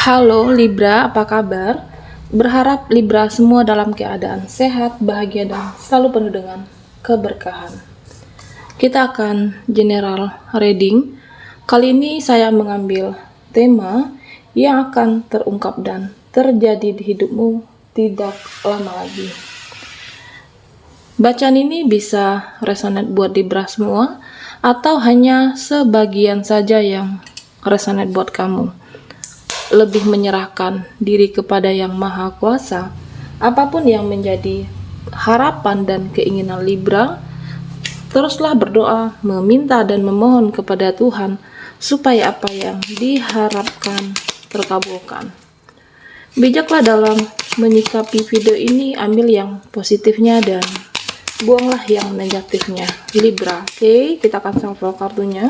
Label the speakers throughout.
Speaker 1: Halo Libra, apa kabar? Berharap Libra semua dalam keadaan sehat, bahagia, dan selalu penuh dengan keberkahan. Kita akan general reading. Kali ini saya mengambil tema yang akan terungkap dan terjadi di hidupmu tidak lama lagi. Bacaan ini bisa resonate buat Libra semua, atau hanya sebagian saja yang resonate buat kamu. Lebih menyerahkan diri kepada Yang Maha Kuasa, apapun yang menjadi harapan dan keinginan Libra, teruslah berdoa, meminta dan memohon kepada Tuhan supaya apa yang diharapkan terkabulkan. Bijaklah dalam menyikapi video ini, ambil yang positifnya dan buanglah yang negatifnya, Libra. Oke, kita akan shuffle kartunya.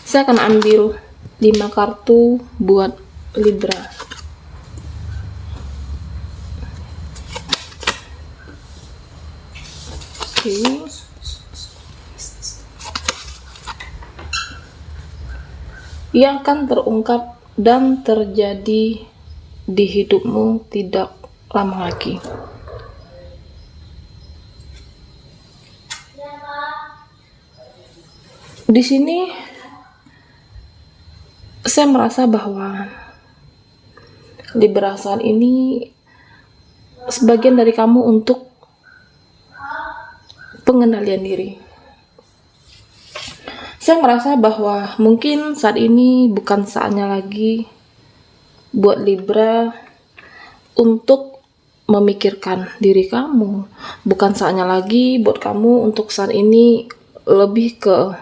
Speaker 1: Saya akan ambil 5 kartu buat Libra. Oke. Yang akan terungkap dan terjadi di hidupmu tidak lama lagi. Di sini saya merasa bahwa Libra saat ini sebagian dari kamu untuk pengendalian diri. Saya merasa bahwa mungkin saat ini bukan saatnya lagi buat Libra untuk memikirkan diri kamu. Bukan saatnya lagi buat kamu untuk saat ini lebih ke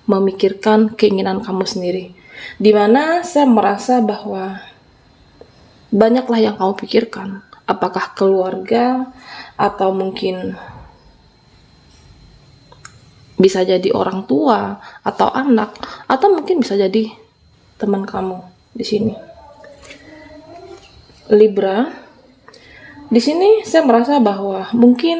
Speaker 1: memikirkan keinginan kamu sendiri. Dimana saya merasa bahwa banyaklah yang kamu pikirkan, apakah keluarga atau mungkin bisa jadi orang tua atau anak, atau mungkin bisa jadi teman kamu di sini. Libra, di sini saya merasa bahwa mungkin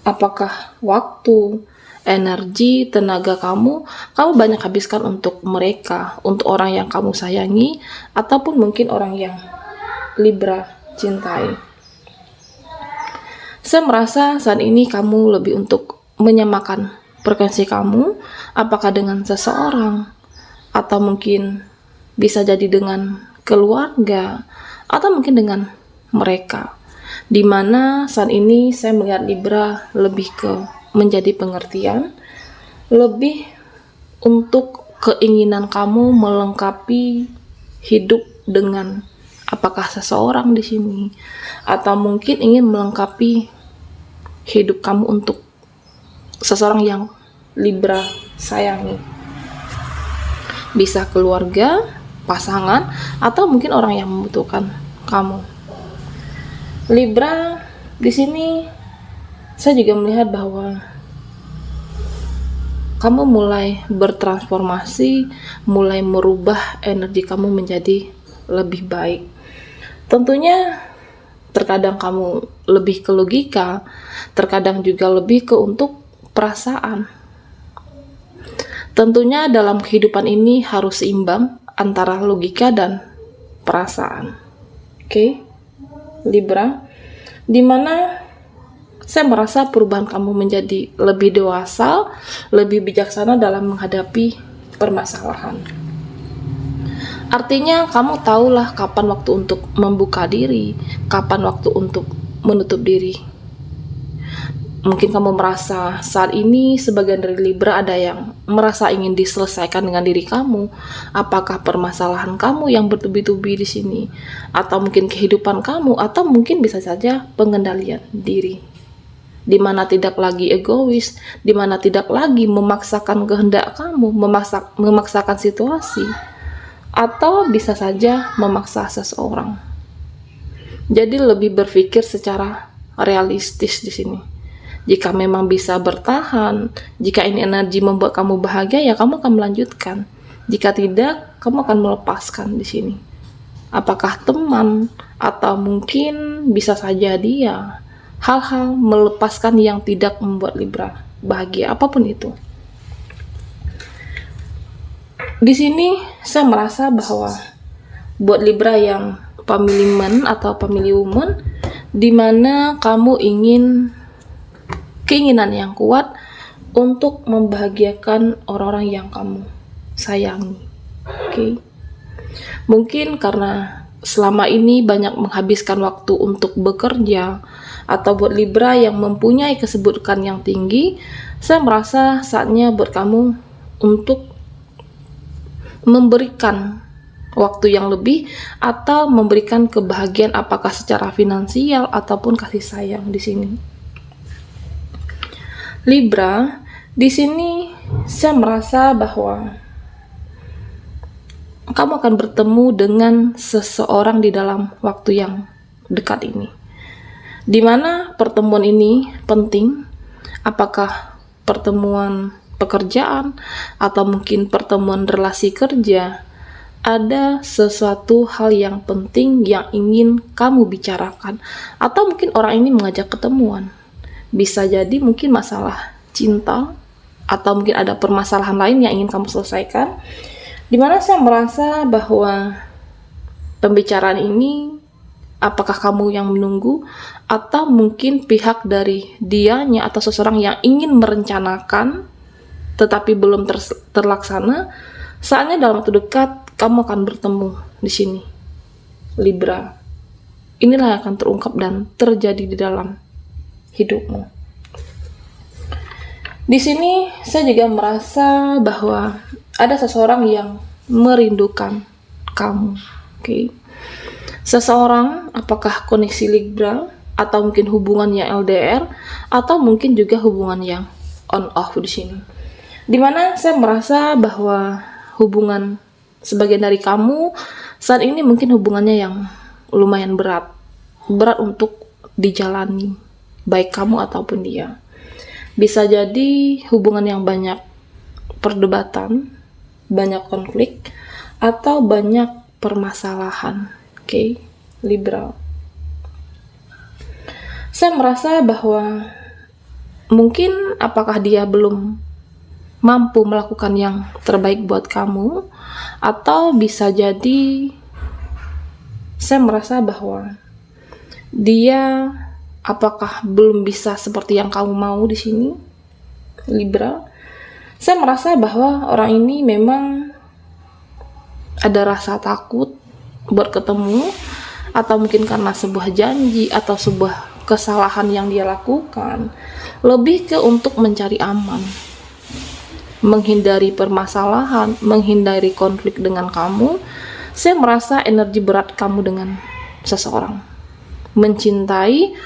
Speaker 1: apakah waktu, energi, tenaga kamu banyak habiskan untuk mereka, untuk orang yang kamu sayangi, ataupun mungkin orang yang Libra cintai. Saya merasa saat ini kamu lebih untuk menyamakan frekuensi kamu, apakah dengan seseorang, atau mungkin bisa jadi dengan keluarga, atau mungkin dengan mereka. Dimana saat ini saya melihat Libra lebih ke menjadi pengertian, lebih untuk keinginan kamu melengkapi hidup dengan apakah seseorang di sini, atau mungkin ingin melengkapi hidup kamu untuk seseorang yang Libra sayangi. Bisa keluarga, pasangan, atau mungkin orang yang membutuhkan kamu. Libra, di sini saya juga melihat bahwa kamu mulai bertransformasi, mulai merubah energi kamu menjadi lebih baik. Tentunya terkadang kamu lebih ke logika, terkadang juga lebih ke untuk perasaan. Tentunya dalam kehidupan ini harus seimbang antara logika dan perasaan. Oke, Libra, dimana saya merasa perubahan kamu menjadi lebih dewasa, lebih bijaksana dalam menghadapi permasalahan. Artinya kamu tahulah kapan waktu untuk membuka diri, kapan waktu untuk menutup diri. Mungkin kamu merasa saat ini sebagian dari Libra ada yang merasa ingin diselesaikan dengan diri kamu. Apakah permasalahan kamu yang bertubi-tubi di sini, atau mungkin kehidupan kamu, atau mungkin bisa saja pengendalian diri. Di mana tidak lagi egois, di mana tidak lagi memaksakan kehendak kamu, memaksakan situasi, atau bisa saja memaksa seseorang. Jadi lebih berpikir secara realistis di sini. Jika memang bisa bertahan, jika ini energi membuat kamu bahagia, ya kamu akan melanjutkan. Jika tidak, kamu akan melepaskan di sini. Apakah teman, atau mungkin bisa saja dia. Hal-hal melepaskan yang tidak membuat Libra bahagia, apapun itu. Di sini saya merasa bahwa buat Libra yang pemilih men atau pemilih woman, di mana kamu ingin keinginan yang kuat untuk membahagiakan orang-orang yang kamu sayangi. Oke. Mungkin karena selama ini banyak menghabiskan waktu untuk bekerja, atau buat Libra yang mempunyai kesibukan yang tinggi, saya merasa saatnya buat kamu untuk memberikan waktu yang lebih atau memberikan kebahagiaan, apakah secara finansial ataupun kasih sayang di sini. Libra, di sini saya merasa bahwa kamu akan bertemu dengan seseorang di dalam waktu yang dekat ini. Di mana pertemuan ini penting, apakah pertemuan pekerjaan atau mungkin pertemuan relasi kerja, ada sesuatu hal yang penting yang ingin kamu bicarakan, atau mungkin orang ini mengajak ketemuan. Bisa jadi mungkin masalah cinta, atau mungkin ada permasalahan lain yang ingin kamu selesaikan, dimana saya merasa bahwa pembicaraan ini, apakah kamu yang menunggu, atau mungkin pihak dari dianya atau seseorang yang ingin merencanakan tetapi belum terlaksana, saatnya dalam waktu dekat kamu akan bertemu di sini. Libra, inilah yang akan terungkap dan terjadi di dalam hidupmu. Di sini saya juga merasa bahwa ada seseorang yang merindukan kamu. Oke. Seseorang, apakah koneksi Libra atau mungkin hubungan yang LDR atau mungkin juga hubungan yang on off di sini. Dimana saya merasa bahwa hubungan sebagian dari kamu saat ini mungkin hubungannya yang lumayan berat untuk dijalani, baik kamu ataupun dia. Bisa jadi hubungan yang banyak perdebatan, banyak konflik, atau banyak permasalahan. Oke, Libra. Saya merasa bahwa mungkin apakah dia belum mampu melakukan yang terbaik buat kamu, atau bisa jadi saya merasa bahwa dia apakah belum bisa seperti yang kamu mau di sini, Libra. Saya merasa bahwa orang ini memang ada rasa takut buat ketemu, atau mungkin karena sebuah janji atau sebuah kesalahan yang dia lakukan, lebih ke untuk mencari aman, menghindari permasalahan, menghindari konflik dengan kamu. Saya merasa energi berat kamu dengan seseorang, mencintai,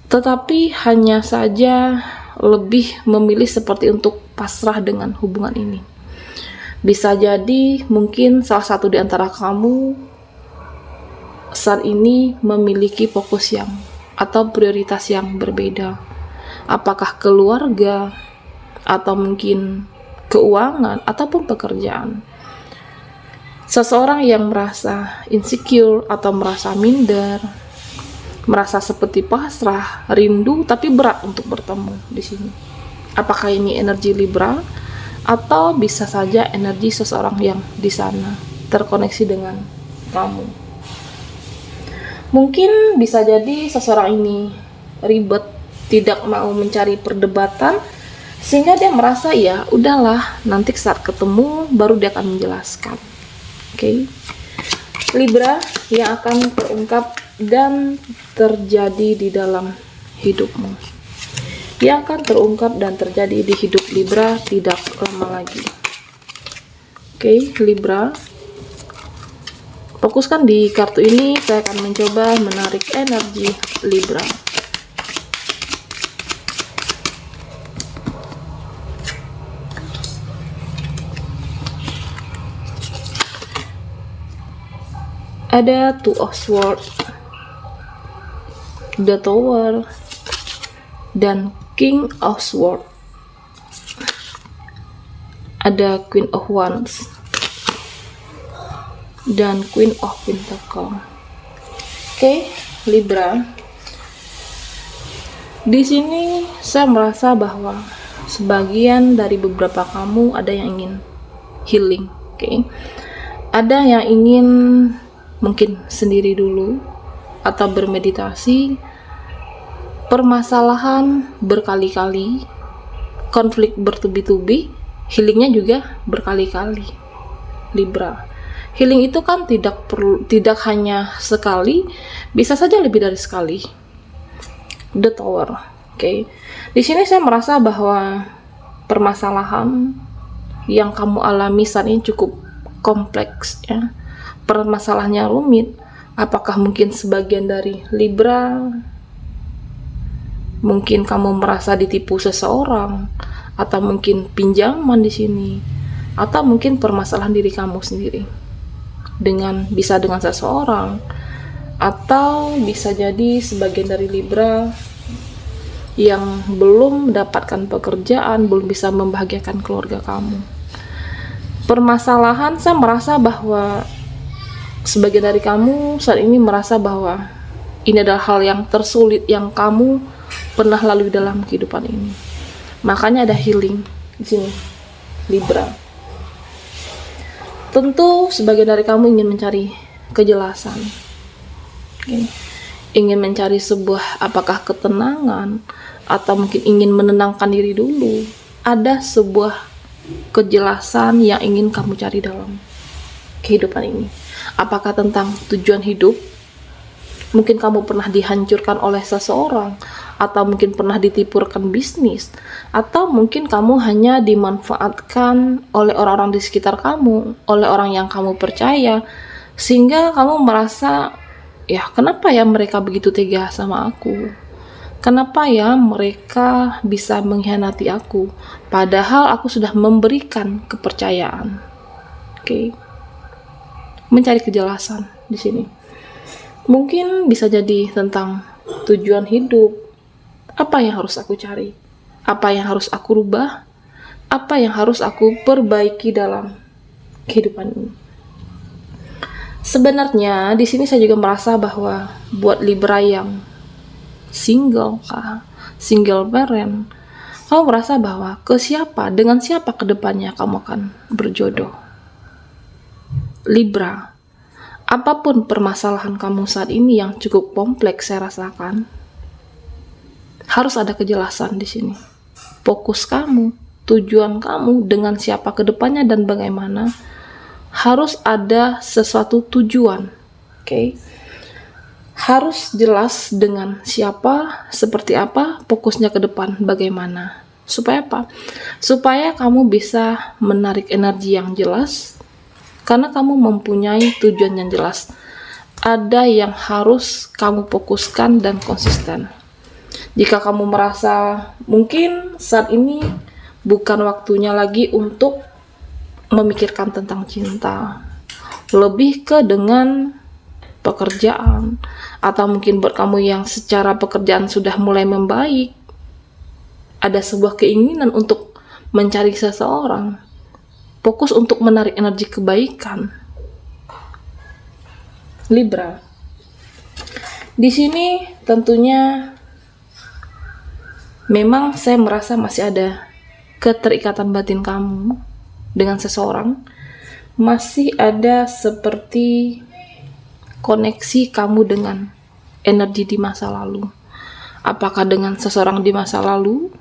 Speaker 1: tetapi hanya saja lebih memilih seperti untuk pasrah dengan hubungan ini. Bisa jadi mungkin salah satu di antara kamu saat ini memiliki fokus yang atau prioritas yang berbeda. Apakah keluarga, atau mungkin keuangan, ataupun pekerjaan. Seseorang yang merasa insecure atau merasa minder, merasa seperti pasrah, rindu, tapi berat untuk bertemu di sini. Apakah ini energi Libra, atau bisa saja energi seseorang yang di sana terkoneksi dengan kamu. Mungkin bisa jadi seseorang ini ribet, tidak mau mencari perdebatan, sehingga dia merasa ya udahlah, nanti saat ketemu baru dia akan menjelaskan. Oke. Libra, yang akan terungkap dan terjadi di dalam hidupmu, yang akan terungkap dan terjadi di hidup Libra tidak lama lagi. Oke, Libra, fokuskan di kartu ini. Saya akan mencoba menarik energi Libra. Ada Two of Swords, The Tower, dan King of Swords. Ada Queen of Wands dan Queen of Pentacles. Oke, Libra. Di sini saya merasa bahwa sebagian dari beberapa kamu ada yang ingin healing. Oke. Ada yang ingin mungkin sendiri dulu atau bermeditasi, permasalahan berkali-kali, konflik bertubi-tubi, healingnya juga berkali-kali. Libra, healing itu kan tidak hanya sekali, bisa saja lebih dari sekali. The Tower. Oke. Di sini saya merasa bahwa permasalahan yang kamu alami saat ini cukup kompleks ya. Permasalahannya rumit. Apakah mungkin sebagian dari Libra? Mungkin kamu merasa ditipu seseorang, atau mungkin pinjaman di sini, atau mungkin permasalahan diri kamu sendiri bisa dengan seseorang, atau bisa jadi sebagian dari Libra yang belum mendapatkan pekerjaan, belum bisa membahagiakan keluarga kamu. Permasalahan, saya merasa bahwa sebagian dari kamu saat ini merasa bahwa ini adalah hal yang tersulit yang kamu pernah lalui dalam kehidupan ini. Makanya ada healing di sini, Libra. Tentu sebagian dari kamu ingin mencari kejelasan. Okay. Ingin mencari sebuah apakah ketenangan, atau mungkin ingin menenangkan diri dulu. Ada sebuah kejelasan yang ingin kamu cari dalam kehidupan ini. Apakah tentang tujuan hidup? Mungkin kamu pernah dihancurkan oleh seseorang, atau mungkin pernah ditipu rekan bisnis, atau mungkin kamu hanya dimanfaatkan oleh orang-orang di sekitar kamu, oleh orang yang kamu percaya, sehingga kamu merasa, ya kenapa ya mereka begitu tega sama aku? Kenapa ya mereka bisa mengkhianati aku? Padahal aku sudah memberikan kepercayaan. Oke. Mencari kejelasan di sini. Mungkin bisa jadi tentang tujuan hidup. Apa yang harus aku cari? Apa yang harus aku rubah? Apa yang harus aku perbaiki dalam kehidupan ini? Sebenarnya di sini saya juga merasa bahwa buat Libra yang single parent, kamu merasa bahwa dengan siapa kedepannya kamu akan berjodoh. Libra, apapun permasalahan kamu saat ini yang cukup kompleks, saya rasakan harus ada kejelasan di sini. Fokus kamu, tujuan kamu, dengan siapa kedepannya dan bagaimana, harus ada sesuatu tujuan. Oke. Harus jelas dengan siapa, seperti apa, fokusnya ke depan bagaimana. Supaya apa? Supaya kamu bisa menarik energi yang jelas, karena kamu mempunyai tujuan yang jelas. Ada yang harus kamu fokuskan dan konsisten. Jika kamu merasa mungkin saat ini bukan waktunya lagi untuk memikirkan tentang cinta, lebih ke dengan pekerjaan, atau mungkin buat kamu yang secara pekerjaan sudah mulai membaik, ada sebuah keinginan untuk mencari seseorang, fokus untuk menarik energi kebaikan. Libra, di sini tentunya memang saya merasa masih ada keterikatan batin kamu dengan seseorang, masih ada seperti koneksi kamu dengan energi di masa lalu. Apakah dengan seseorang di masa lalu,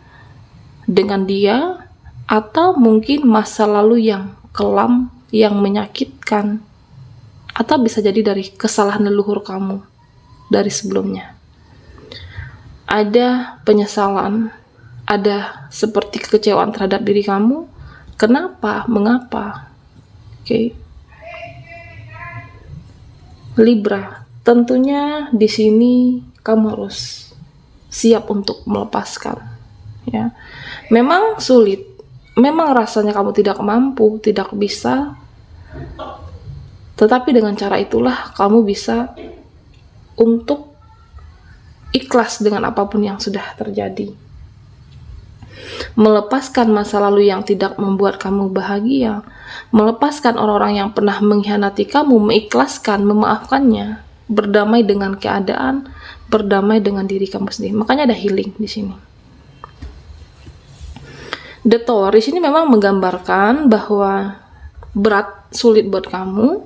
Speaker 1: dengan dia, atau mungkin masa lalu yang kelam, yang menyakitkan, atau bisa jadi dari kesalahan leluhur kamu dari sebelumnya. Ada penyesalan, ada seperti kekecewaan terhadap diri kamu. Kenapa? Mengapa? Oke. Libra, tentunya di sini kamu harus siap untuk melepaskan. Ya, memang sulit, memang rasanya kamu tidak mampu, tidak bisa. Tetapi dengan cara itulah kamu bisa untuk ikhlas dengan apapun yang sudah terjadi. Melepaskan masa lalu yang tidak membuat kamu bahagia, melepaskan orang-orang yang pernah mengkhianati kamu, mengikhlaskan, memaafkannya, berdamai dengan keadaan, berdamai dengan diri kamu sendiri. Makanya ada healing di sini. The Tower di sini memang menggambarkan bahwa berat, sulit buat kamu,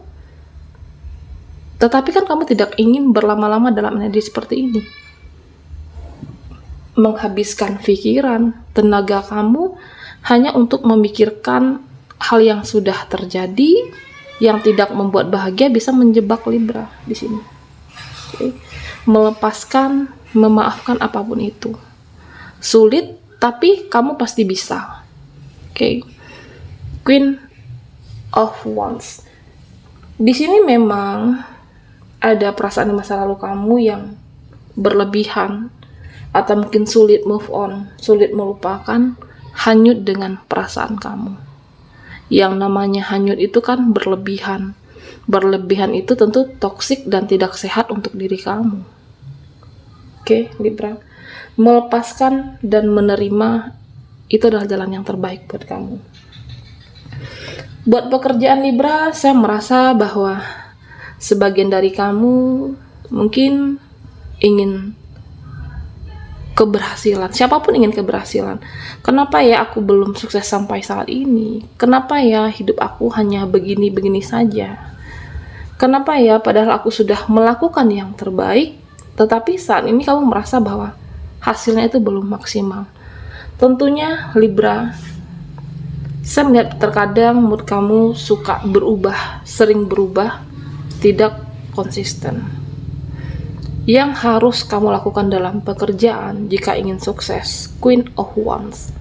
Speaker 1: tetapi kan kamu tidak ingin berlama-lama dalam energi seperti ini. Menghabiskan pikiran, tenaga kamu hanya untuk memikirkan hal yang sudah terjadi, yang tidak membuat bahagia, bisa menjebak Libra di sini. Okay. Melepaskan, memaafkan apapun itu. Sulit, tapi kamu pasti bisa. Okay. Queen of Wands. Di sini memang ada perasaan di masa lalu kamu yang berlebihan, atau mungkin sulit move on, sulit melupakan, hanyut dengan perasaan kamu. Yang namanya hanyut itu kan berlebihan. Berlebihan itu tentu toksik dan tidak sehat untuk diri kamu. Oke, Libra. Melepaskan dan menerima itu adalah jalan yang terbaik buat kamu. Buat pekerjaan Libra, saya merasa bahwa sebagian dari kamu mungkin ingin keberhasilan. Siapapun ingin keberhasilan. Kenapa ya aku belum sukses sampai saat ini? Kenapa ya hidup aku hanya begini-begini saja? Kenapa ya padahal aku sudah melakukan yang terbaik, tetapi saat ini kamu merasa bahwa hasilnya itu belum maksimal. Tentunya Libra, saya melihat terkadang mood kamu suka berubah, sering berubah, tidak konsisten. Yang harus kamu lakukan dalam pekerjaan jika ingin sukses, Queen of Wands.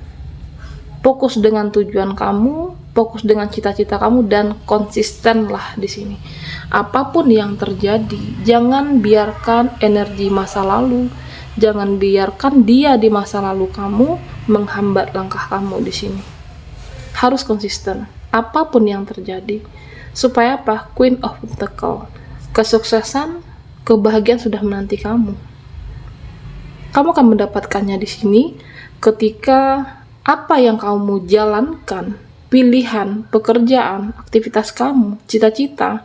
Speaker 1: Fokus dengan tujuan kamu, fokus dengan cita-cita kamu, dan konsistenlah di sini. Apapun yang terjadi, jangan biarkan energi masa lalu, jangan biarkan dia di masa lalu kamu menghambat langkah kamu di sini. Harus konsisten, apapun yang terjadi. Supaya apa? Queen of Pentacles. Kesuksesan, kebahagiaan sudah menanti kamu. Kamu akan mendapatkannya di sini ketika apa yang kamu jalankan, pilihan, pekerjaan, aktivitas kamu, cita-cita,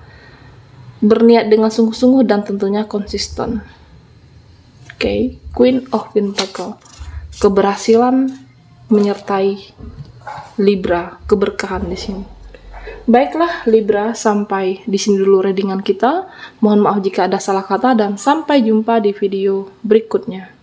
Speaker 1: berniat dengan sungguh-sungguh dan tentunya konsisten. Oke, Queen of Pentacles. Keberhasilan menyertai Libra, keberkahan di sini. Baiklah Libra, sampai di sini dulu readingan kita. Mohon maaf jika ada salah kata dan sampai jumpa di video berikutnya.